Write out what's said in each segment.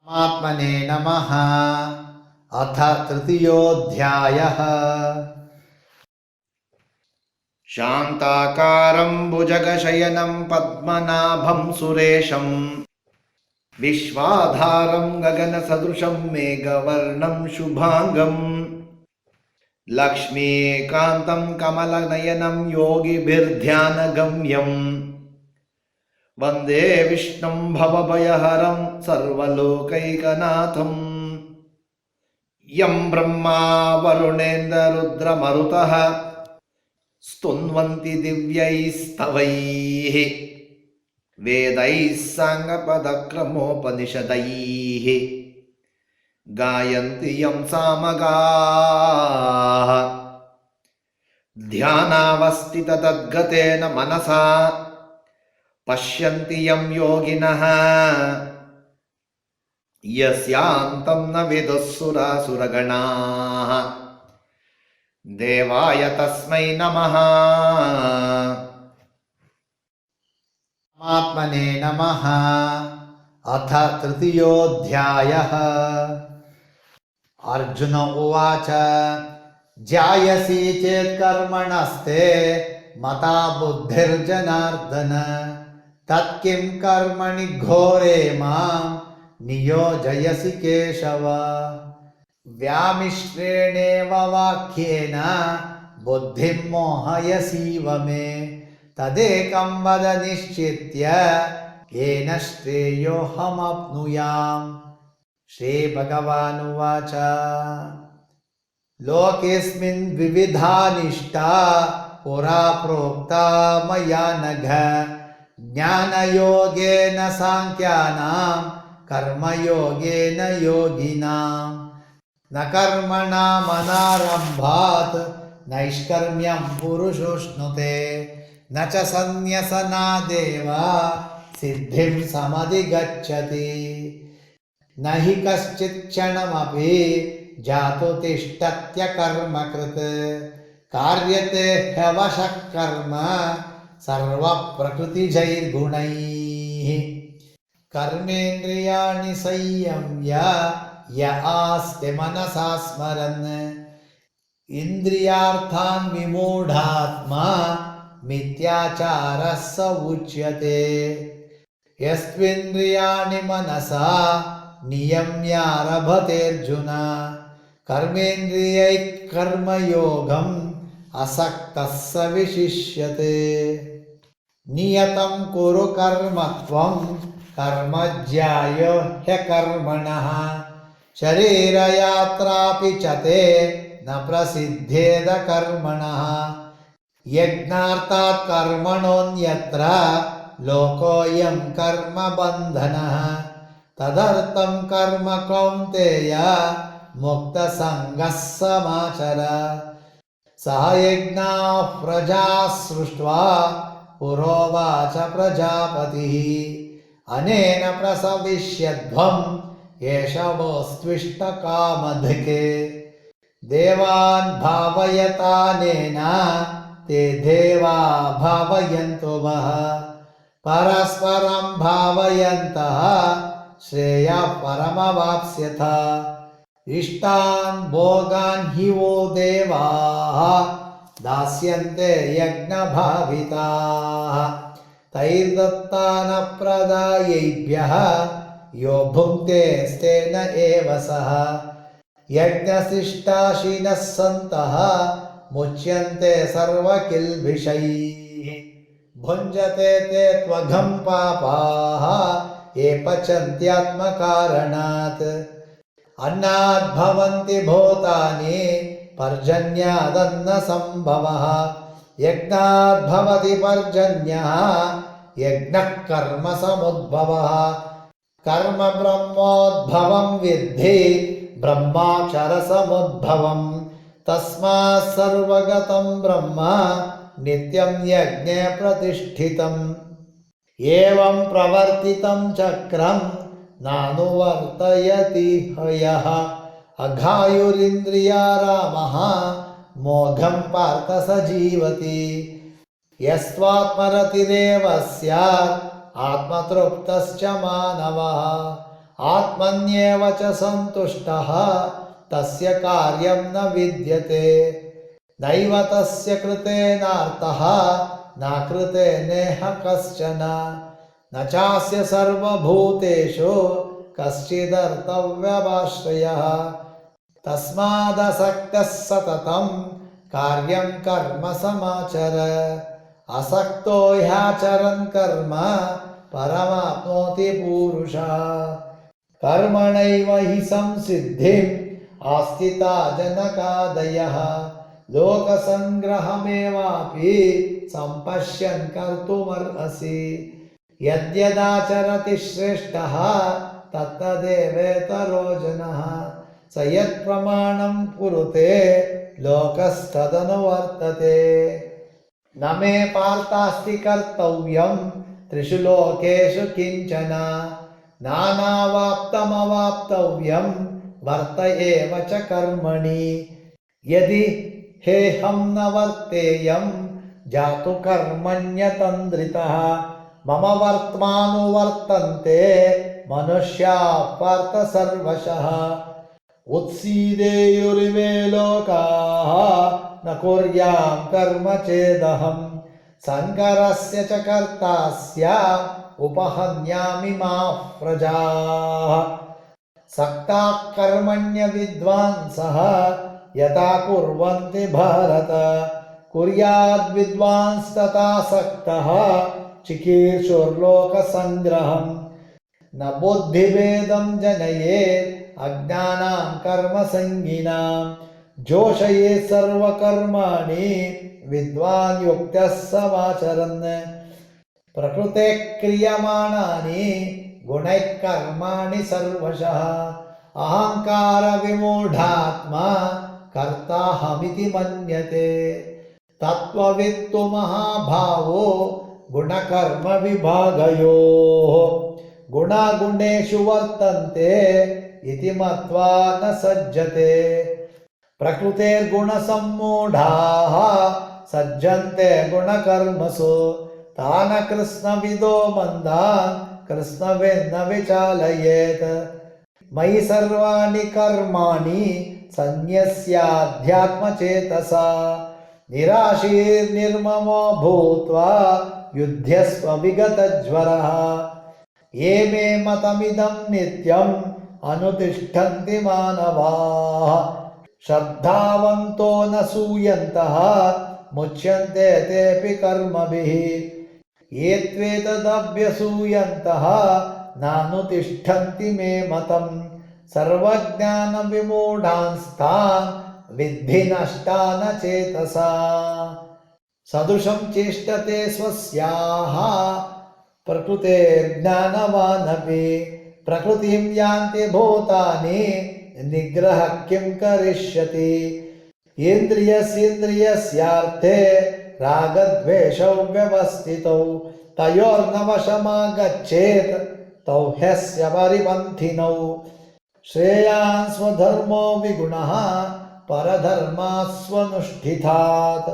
आत्मने नमः। अथ तृतीयोऽध्यायः। शान्ताकारं भुजगशयनं पद्मनाभं सुरेशं विश्वाधारं गगनसदृशं मेघवर्णं शुभांगं लक्ष्मीकान्तं कमलनयनं योगिभिर्ध्यानगम्यं वन्दे विष्णुं भवभयहरं सर्वलोकैकनाथं यं ब्रह्मा वरुणेन्द्ररुद्रमरुतः स्तुन्वन्ति दिव्यैस्तवैः वेदैः साङ्गपदक्रमोपनिषदैः गायन्ति यं सामगाः ध्यानावस्थिततद्गतेन मनसा पश्यन्ति यं योगिनः यस्यान्तं न विदुःसुरासुरगणाः देवाय तस्मै नमः। आत्मने नमः। अथ तृतीयोऽध्यायः। अर्जुन उवाच ध्यायसि चेत् कर्मणस्ते मता बुद्धिर्जनार्दन तत्किं कर्मणि घोरे मां नियोजयसि केशव। व्यामिश्रेणेव वाक्येन बुद्धिं मोहयसीव मे तदेकं वद निश्चित्य येन श्रेयोऽहमाप्नुयाम्। श्रीभगवानुवाच लोकेऽस्मिन् द्विविधा निष्ठा पुरा प्रोक्ता मया नघ ज्ञानयोगेन साङ्ख्यानां कर्मयोगेन योगिनाम्। न कर्मणामनारम्भात् नैष्कर्म्यं पुरुषोऽश्नुते न च सन्न्यसनादेव सिद्धिं समधिगच्छति। न हि कश्चित् क्षणमपि जातु तिष्ठत्यकर्मकृत् कार्यते ह्यवशः कर्म सर्वप्रकृतिजैर्गुणैः। कर्मेन्द्रियाणि संयम्य य आस्ते मनसा स्मरन् इन्द्रियार्थान् विमूढात्मा मिथ्याचारः स उच्यते। यस्त्विन्द्रियाणि मनसा नियम्यारभतेऽर्जुन कर्मेन्द्रियैः कर्मयोगम् असक्तः स विशिष्यते। नियतं कुरु कर्म त्वं कर्म ज्यायो ह्यकर्मणः शरीरयात्रापि च ते न प्रसिद्धेद कर्मणः। यज्ञार्थात् कर्मणोऽन्यत्र लोकोऽयं कर्मबन्धनः तदर्थं कर्म कौन्तेय मुक्तसङ्गः समाचर। सह यज्ञाः प्रजाः सृष्ट्वा पुरोवाच प्रजापतिः अनेन प्रसविष्यध्वम् एष वोस्त्विष्टकामधके। देवान् भावयतानेन ते देवा भावयन्तो वः परस्परं भावयन्तः श्रेयः परमवाप्स्यथ। इष्टान् भोगान् हि वो देवाः दास्यन्ते यज्ञभाविताः तैर्दत्तानप्रदायैभ्यः यो भुङ्क्ते स्तेन एव सः। यज्ञशिष्टाशिनः सन्तः मुच्यन्ते सर्वकिल्बिषैः भुञ्जते ते त्वघं पापाः ये पचन्त्यात्मकारणात्। अन्नात् भवन्ति भूतानि पर्जन्यादन्नसम्भवः यज्ञात् भवति पर्जन्यः यज्ञः कर्मसमुद्भवः। कर्म ब्रह्मोद्भवं विद्धि ब्रह्माक्षरसमुद्भवं तस्मात् सर्वगतं ब्रह्म नित्यं यज्ञे प्रतिष्ठितम्। एवं प्रवर्तितं चक्रं नानुवर्तयति हयः अघायुरिन्द्रिया रामः मोघं पार्थ स जीवति। यस्त्वात्मरतिरेव स्यात् आत्मतृप्तश्च मानवः आत्मन्येव च सन्तुष्टः तस्य कार्यं न विद्यते नैव तस्य कृतेनार्थः न कृतेनेह कश्चन न चास्य सर्वभूतेषु कश्चिदर्थव्यपाश्रयः तस्मादसक्तः सततं कार्यं कर्म समाचर असक्तो ह्याचरन् कर्म परमाप्नोति पुरुषः कर्मणैव हि संसिद्धिम् आस्थिता जनकादयः लोकसङ्ग्रहमेवापि सम्पश्यन् कर्तुमर्हसि यद्यदाचरति श्रेष्ठः तत्तदेवेतरो जनः स यत्प्रमाणं कुरुते लोकस्तदनुवर्तते न मे पार्थास्ति कर्तव्यं त्रिषु लोकेषु किञ्चन नानावाप्तमवाप्तव्यं वर्त एव च कर्मणि यदि हेहं न वर्तेयं जातु कर्मण्यतन्द्रितः मम वर्त्मानुवर्तन्ते मनुष्याः पार्थ सर्वशः उत्सीदेयुरिमे लोकाः न कुर्यां कर्म चेदहं शङ्करस्य च कर्ता स्याम् उपहन्यामि माः प्रजाः सक्ताः कर्मण्य विद्वांसः यथा कुर्वन्ति भारत कुर्याद् विद्वांस्तथा सक्तः चिकीर्षुर्लोकसङ्ग्रहम् न बुद्धिभेदं जनयेत् अज्ञानां कर्मसङ्गिनां जोषयेत् सर्वकर्माणि विद्वान् युक्तः समाचरन् प्रकृते क्रियमाणानि गुणैः कर्माणि सर्वशः अहंकार विमूढात्मा कर्ताहमिति मन्यते तत्त्ववित्तु महाभावो गुणकर्म विभागयोः गुणागुणेषु वर्तन्ते इति मत्वा न सज्जते प्रकृतेर्गुणसम्मूढाः सज्जन्ते गुणकर्मसु तान कृष्णविदो मन्दान् कृष्णवेन्न विचालयेत् मयि सर्वाणि कर्माणि सन्न्यस्याध्यात्मचेतसा निराशीर्निर्ममो भूत्वा युध्यस्व विगतज्वरः ये मे मतमिदं नित्यम् अनुतिष्ठन्ति मानवाः श्रद्धावन्तो न सूयन्तः मुच्यन्ते तेऽपि कर्मभिः ये त्वेतदभ्यसूयन्तः नानुतिष्ठन्ति मे मतम् सर्वज्ञानविमूढांस्तान् विद्धि नष्टान चेतसा सदृशं चेष्टते स्वस्याः प्रकृतेर्ज्ञानवानपि प्रकृतिं यान्ति भूतानि निग्रह किं करिष्यति इन्द्रियस्येन्द्रियस्यार्थे रागद्वेषौ व्यवस्थितौ तयोर्नवशमागच्छेत् तौ ह्यस्य परिपन्थिनौ श्रेयान् स्वधर्मो विगुणः परधर्मास्वनुष्ठितात्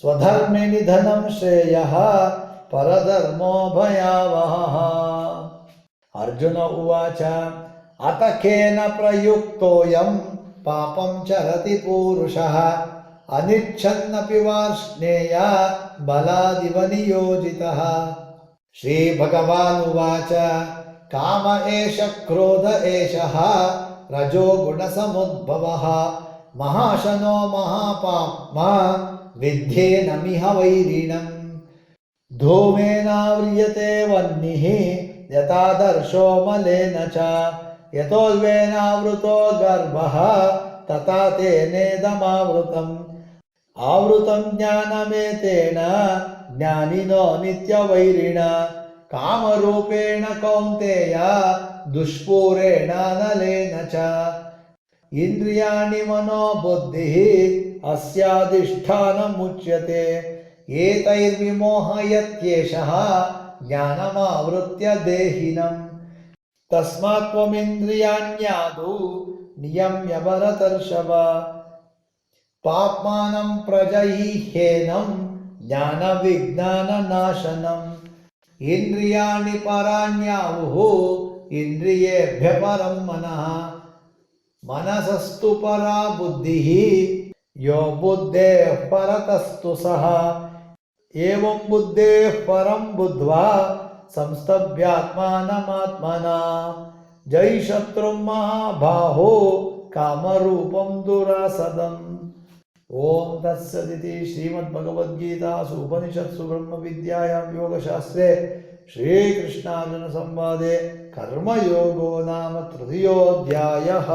स्वधर्मे निधनं श्रेयः परधर्मो भयावहः अर्जुन उवाच अत केन प्रयुक्तोऽयं पापं चरति पूरुषः अनिच्छन्नपि वार्ष्णेय बलादिव नियोजितः श्रीभगवानुवाच काम एष क्रोध एषः रजो गुणसमुद्भवः महाशनो महापाप्मा विद्धेनमिह वैरिणम् धूमेनाव्रियते वह्निः यथादर्शो मलेन च यतोऽल्बेनावृतो गर्भः तथा तेनेदमावृतम् आवृतं ज्ञानमेतेन ज्ञानिनो नित्यवैरिणा कामरूपेण कौन्तेय दुष्पूरेण नलेन च इन्द्रियाणि मनो बुद्धिः अस्याधिष्ठानमुच्यते एतैर्विमोहयत्येषः ज्ञानमावृत्य देहिनम् तस्मात् त्वमिन्द्रियाण्यादौ नियम्य भरतर्षभ पाप्मानं प्रजह्येनं ज्ञानविज्ञाननाशनम् इन्द्रियाणि पराण्याहुः इंद्रियेभ्य परं मनः मनसस्तु परा बुद्धिः यो बुद्धेः परतस्तु सः एवं बुद्धेः परं बुद्ध्वा संस्तभ्यात्मानमात्मना जय शत्रुं महाबाहो कामरूपं दुरासदम्। ओम तत्सदिति श्रीमद्भगवद्गीतासु उपनिषत्सु ब्रह्मविद्यायां योगशास्त्रे श्रीकृष्णार्जुन संवादे कर्मयोगो नाम तृतीयोऽध्यायः।